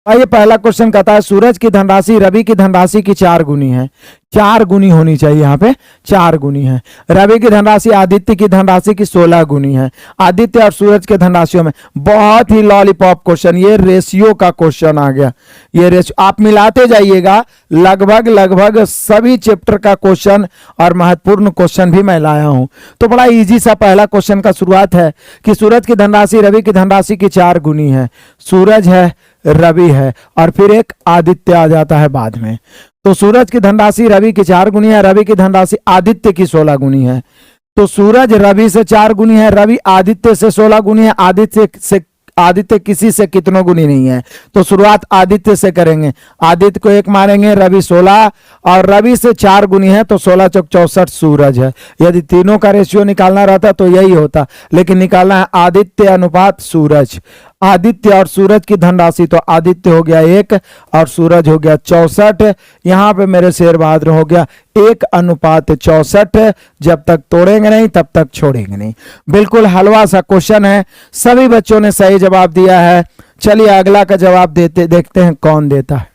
ये पहला क्वेश्चन कहता है सूरज की धनराशि रवि की धनराशि की 4 गुनी है। 4 गुनी होनी चाहिए, यहाँ पे 4 गुनी है। रवि की धनराशि आदित्य की धनराशि की 16 गुनी है। आदित्य और सूरज के धनराशियों में बहुत ही लॉलीपॉप क्वेश्चन, ये रेशियो का क्वेश्चन आ गया। ये रेशियो आप मिलाते जाइएगा, लगभग लगभग सभी चैप्टर का क्वेश्चन और महत्वपूर्ण क्वेश्चन भी मैं लाया हूं। तो बड़ा इजी सा पहला क्वेश्चन का शुरुआत है कि सूरज की धनराशि रवि की धनराशि की 4 गुनी है। सूरज है, रवि है और फिर एक आदित्य आ जाता है बाद में। तो सूरज की धनराशि रवि की 4 गुनी है, रवि की धनराशि आदित्य की 16 गुनी है। तो सूरज रवि से 4 गुनी है, रवि आदित्य से 16 गुनी है। आदित्य किसी से कितनों गुनी नहीं है, तो शुरुआत आदित्य से करेंगे। आदित्य को 1 मारेंगे, रवि 16 और रवि से 4 गुनी है तो 16 चौक 64 सूरज है। यदि तीनों का रेशियो निकालना रहता तो यही होता, लेकिन निकालना है आदित्य अनुपात सूरज। आदित्य और सूरज की धनराशि, तो आदित्य हो गया 1 और सूरज हो गया 64। यहां पे मेरे शेर बहादुर हो गया 1:64। जब तक तोड़ेंगे नहीं तब तक छोड़ेंगे नहीं। बिल्कुल हलवा सा क्वेश्चन है, सभी बच्चों ने सही जवाब दिया है। चलिए अगला का जवाब देखते हैं कौन देता है।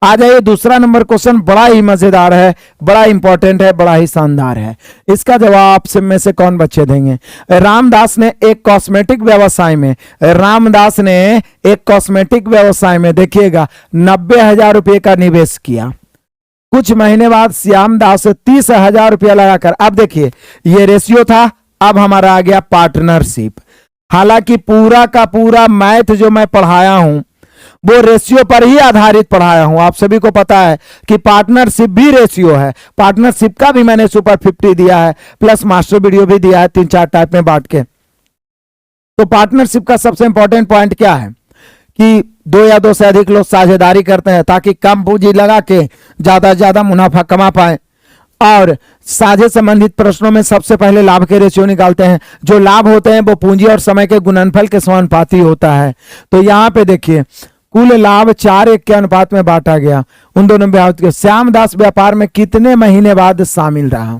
आ जाइए, दूसरा नंबर क्वेश्चन बड़ा ही मजेदार है, बड़ा इंपॉर्टेंट है, बड़ा ही शानदार है। इसका जवाब आप में से कौन बच्चे देंगे? रामदास ने एक कॉस्मेटिक व्यवसाय में देखिएगा 90,000 रुपये का निवेश किया। कुछ महीने बाद श्यामदास 30,000 रुपया लगाकर, अब देखिए ये रेशियो था, अब हमारा आ गया पार्टनरशिप। हालांकि पूरा का पूरा मैथ जो मैं पढ़ाया हूं वो रेशियो पर ही आधारित पढ़ाया हूं। आप सभी को पता है कि पार्टनरशिप भी रेशियो है। पार्टनरशिप का भी मैंने सुपर 50 दिया है, प्लस मास्टर वीडियो भी दिया है 3-4 टाइप में बांट के। तो पार्टनरशिप का सबसे इंपॉर्टेंट पॉइंट क्या है कि 2 या 2 से अधिक लोग साझेदारी करते हैं ताकि कम पूंजी लगा के ज्यादा से ज्यादा मुनाफा कमा पाए। और साझे संबंधित प्रश्नों में सबसे पहले लाभ के रेशियो निकालते हैं। जो लाभ होते हैं वो पूंजी और समय के गुणनफल के समानुपाती होता है। तो यहां पे देखिए कुल लाभ 4:1 के अनुपात में बांटा गया। उन दोनों में श्यामदास व्यापार में कितने महीने बाद शामिल रहा?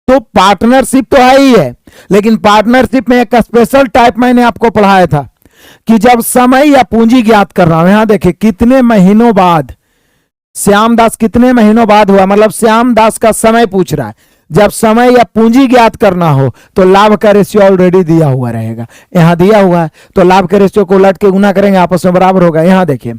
तो पार्टनरशिप तो है ही है, लेकिन पार्टनरशिप में एक स्पेशल टाइप मैंने आपको पढ़ाया था कि जब समय या पूंजी ज्ञात कर रहा हूं, यहां देखिए कितने महीनों बाद श्यामदास कितने महीनों बाद हुआ, मतलब श्यामदास का समय पूछ रहा है। जब समय या पूंजी ज्ञात करना हो तो लाभ का रेशियो ऑलरेडी दिया हुआ रहेगा, यहां दिया हुआ है। तो लाभ के रेशियो को उलट के गुना करेंगे, आपस में बराबर होगा। यहां देखिए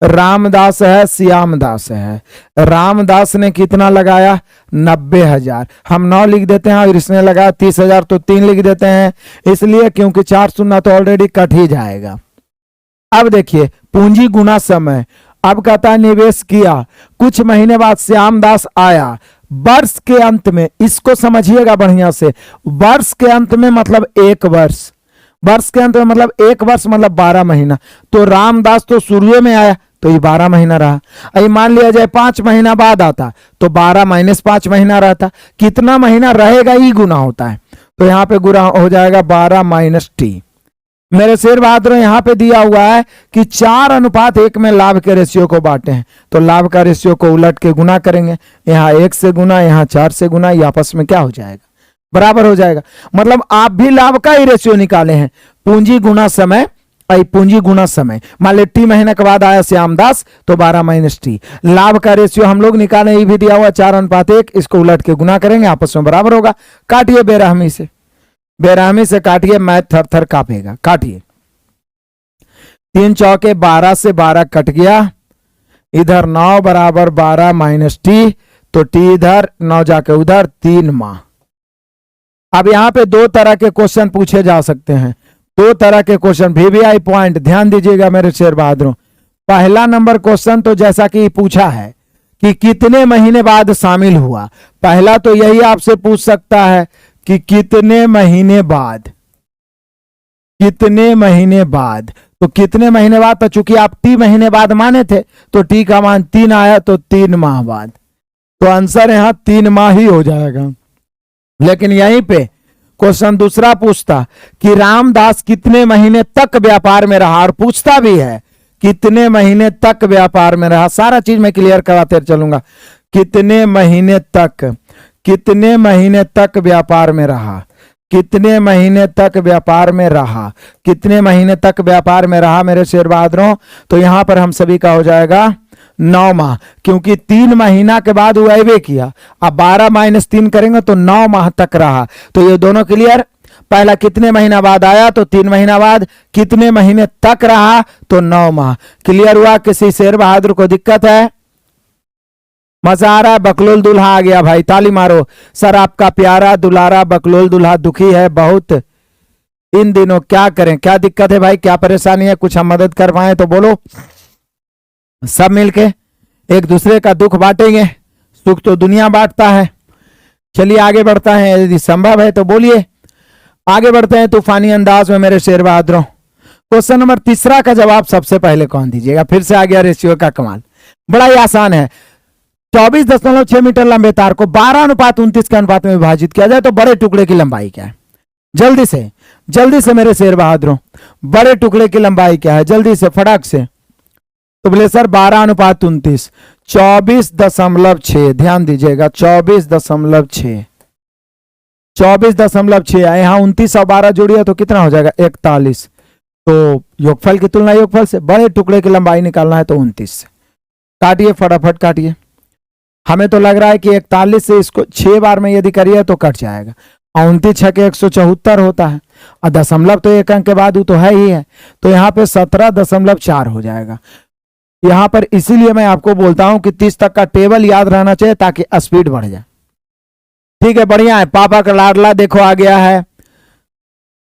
रामदास है, श्यामदास है। रामदास ने कितना लगाया? 90,000। हम 9 लिख देते हैं और इसने लगाया 30,000 तो 3 लिख देते हैं, इसलिए क्योंकि 4 शून्य तो ऑलरेडी कट ही जाएगा। अब देखिए पूंजी गुना समय। अब कहता है निवेश किया, कुछ महीने बाद श्यामदास आया। वर्ष के अंत में, इसको समझिएगा बढ़िया से, वर्ष के अंत में मतलब 1 वर्ष, वर्ष के अंत में मतलब 1 वर्ष मतलब 12 महीना। तो रामदास तो शुरू में आया तो ये 12 महीना रहा। अभी मान लिया जाए 5 महीना बाद आता तो 12 - 5 महीना रहता। कितना महीना रहेगा ये गुना होता है, तो यहां पे गुना हो जाएगा 12 - t। मेरे शेर बहादुर यहां पे दिया हुआ है कि 4:1 में लाभ के रेशियो को बांटे हैं, तो लाभ का रेशियो को उलट के गुना करेंगे। यहां 1 से गुना, यहां 4 से गुना, ये आपस में क्या हो जाएगा? बराबर हो जाएगा। मतलब आप भी लाभ का ही रेशियो निकाले हैं, पूंजी गुना समय। पूंजी गुना समय, मान ली टी महीने के बाद आया श्यामदास तो 12 - t। लाभ का रेशियो हम लोग निकाले, ये भी दिया हुआ 4:1, इसको उलट के गुना करेंगे, आपस में बराबर होगा। काटिए बेरहमी से, बेरहमी से काटिए, मैथ थर थर कांपेगा। काटिए, 3 चौके 12 से 12 कट गया, इधर 9 बराबर 12 - t, तो t इधर 9 जाके उधर 3 माह। अब यहां पे 2 तरह के क्वेश्चन पूछे जा सकते हैं, 2 तरह के क्वेश्चन। VVI पॉइंट ध्यान दीजिएगा मेरे शेर बहादुरों। पहला नंबर क्वेश्चन तो जैसा कि पूछा है कि कितने महीने बाद शामिल हुआ, पहला तो यही आपसे पूछ सकता है कि कितने महीने बाद, कितने महीने बाद। तो कितने महीने बाद, तो चूंकि आप t महीने बाद माने थे तो t का मान 3 आया, तो 3 माह बाद। तो आंसर यहां 3 माह ही हो जाएगा। लेकिन यहीं पे क्वेश्चन दूसरा पूछता कि रामदास कितने महीने तक व्यापार में रहा, और पूछता भी है कितने महीने तक व्यापार में रहा। सारा चीज मैं क्लियर कराते चलूंगा। कितने महीने तक, कितने महीने तक व्यापार में रहा, कितने महीने तक व्यापार में रहा, कितने महीने तक व्यापार में रहा मेरे शेयर बहादुरों, तो यहां पर हम सभी का हो जाएगा 9 माह, क्योंकि 3 महीना के बाद वो अवे किया। अब 12 माइनस 3 करेंगे तो 9 माह तक रहा। तो ये दोनों क्लियर। पहला कितने महीना बाद आया तो 3 महीना बाद, कितने महीने तक रहा तो 9 माह। क्लियर हुआ? किसी शेर बहादुर को दिक्कत है? मजा आ रहा है? बकलोल दूल्हा आ गया भाई, ताली मारो। सर आपका प्यारा दुलारा बकलोल दूल्हा दुखी है बहुत इन दिनों, क्या करें, क्या दिक्कत है भाई, क्या परेशानी है, कुछ हम मदद कर पाए तो बोलो। सब मिलके एक दूसरे का दुख बांटेंगे, सुख तो दुनिया बांटता है। चलिए आगे बढ़ता है, यदि संभव है तो बोलिए। आगे बढ़ते हैं तूफानी अंदाज में मेरे शेर बहादुरों। क्वेश्चन नंबर 3 का जवाब सबसे पहले कौन दीजिएगा? फिर से आ गया रेशियो का कमाल, बड़ा ही आसान है। 24.6 मीटर लंबे तार को 12:29 के अनुपात में विभाजित किया जाए तो बड़े टुकड़े की लंबाई क्या है? जल्दी से मेरे शेर बहादुरों, बड़े टुकड़े की लंबाई क्या है? जल्दी से फटाक से। तो बोले सर 12:29, 24.6, ध्यान दीजिएगा 24.6, 24.6, यहाँ 29 और 12 जोड़िए तो कितना हो जाएगा? 41। तो योगफल की तुलना योगफल से, बड़े टुकड़े की लंबाई निकालना है तो 29 से। काटिए फटाफट काटिए। हमें तो लग रहा है कि 41 से इसको 6 बार में यदि करिए तो कट जाएगा। 29 6 के 174 होता है, और दशमलव तो एक अंक के बाद वो तो है ही है, तो यहाँ पे 17.4 हो जाएगा यहाँ पर। इसीलिए मैं आपको बोलता हूं कि 30 तक का टेबल याद रहना चाहिए ताकि स्पीड बढ़ जाए। ठीक है, बढ़िया है। पापा का लाडला देखो आ गया है,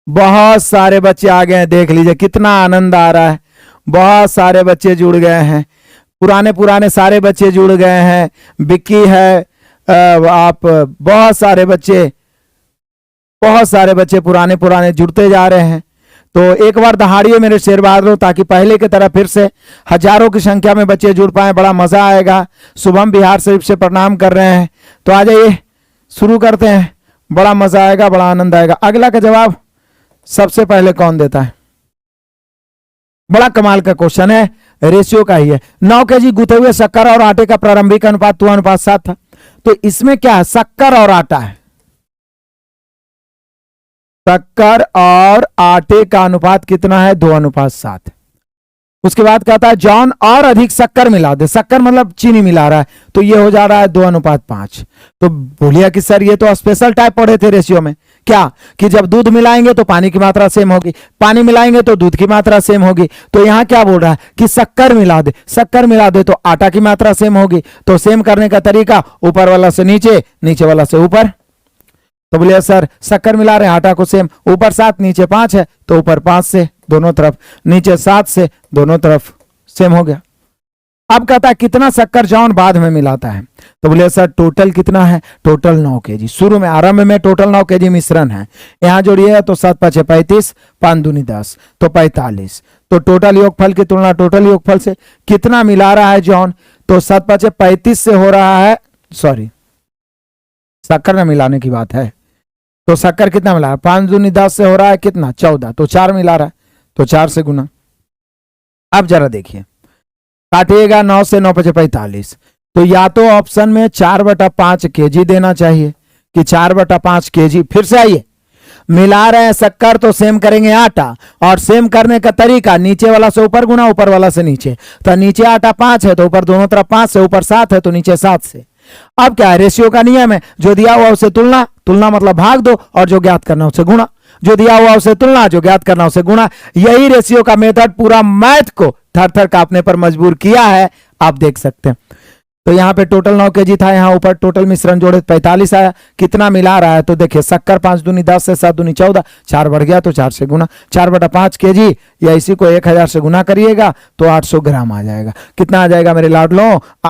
बहुत सारे बच्चे आ गए हैं, देख लीजिए कितना आनंद आ रहा है। बहुत सारे बच्चे जुड़ गए हैं, पुराने सारे बच्चे जुड़ गए हैं। बिक्की है, आप बहुत सारे बच्चे पुराने जुड़ते जा रहे हैं। तो एक बार दहाड़िए मेरे शेर बहादुर, ताकि पहले की तरह फिर से हजारों की संख्या में बच्चे जुड़ पाए, बड़ा मजा आएगा। शुभम बिहार शरीफ से प्रणाम कर रहे हैं। तो आ जाइए शुरू करते हैं, बड़ा मजा आएगा, बड़ा आनंद आएगा। अगला का जवाब सबसे पहले कौन देता है? बड़ा कमाल का क्वेश्चन है, रेशियो का ही है। 9 केजी गूथे हुए शक्कर और आटे का प्रारंभिक अनुपात 2:7 था। तो इसमें क्या है? शक्कर और आटा है, शक्कर और आटे का अनुपात कितना है? 2:7। उसके बाद कहता है जॉन और अधिक शक्कर मिला दे, शक्कर मतलब चीनी मिला रहा है, तो ये हो जा रहा है 2:5। तो बोलिए कि सर ये तो स्पेशल टाइप पढ़े थे रेशियो में, क्या कि जब दूध मिलाएंगे तो पानी की मात्रा सेम होगी, पानी मिलाएंगे तो दूध की मात्रा सेम होगी। तो यहां क्या बोल रहा है कि शक्कर मिला दे, शक्कर मिला दे तो आटा की मात्रा सेम होगी। तो सेम करने का तरीका ऊपर वाला से नीचे, नीचे वाला से ऊपर। तो बोलिए सर शक्कर मिला रहे हैं, आटा को सेम, ऊपर 7 नीचे 5 है, तो ऊपर 5 से दोनों तरफ, नीचे 7 से दोनों तरफ सेम हो गया। अब कहता है कितना शक्कर जॉन बाद में मिलाता है? तो बोले सर टोटल कितना है? Total 9 KG. शुरू में आरंभ में टोटल 9 केजी मिश्रण है, यहां जोड़िए तो 7 5 35, 5 दूनी 10, तो 45। तो टोटल योगफल की तुलना टोटल योगफल से, कितना मिला रहा है जॉन? तो 7 5 35 से हो रहा है, सॉरी शक्कर में मिलाने की बात है, तो शक्कर कितना मिला है? 5 दूनी 10 से हो रहा है कितना? 14, तो 4 मिला रहा है, तो 4 से गुना। अब जरा देखिए, काटिएगा 9 से 9 5 45, तो या तो ऑप्शन में 4/5 केजी देना चाहिए कि 4/5 केजी। फिर से आइए, मिला रहे हैं शक्कर तो सेम करेंगे आटा, और सेम करने का तरीका नीचे वाला से ऊपर गुना, ऊपर वाला से नीचे। तो नीचे आटा 5 है तो ऊपर दोनों तरफ 5 से, ऊपर 7 है तो नीचे 7 से। अब क्या है? रेशियो का नियम है, जो दिया हुआ उसे तुलना, तुलना मतलब भाग दो, और जो ज्ञात करना उसे गुणा, जो दिया हुआ उसे तुलना, जो ज्ञात करना उसे गुणा। यही रेशियो का मेथड पूरा मैथ को थर थर कांपने पर मजबूर किया है, आप देख सकते हैं। तो यहाँ पे टोटल 9 केजी था, यहाँ ऊपर टोटल मिश्रण जोड़े 45 आया। कितना मिला रहा है? तो देखिए शक्कर 5 दूनी 10 से 7 दूनी 14, 4 बढ़ गया तो 4 से गुना, 4/5 केजी, या इसी को 1000 से गुना करिएगा तो 800 ग्राम आ जाएगा। कितना आ जाएगा मेरे लाडलों?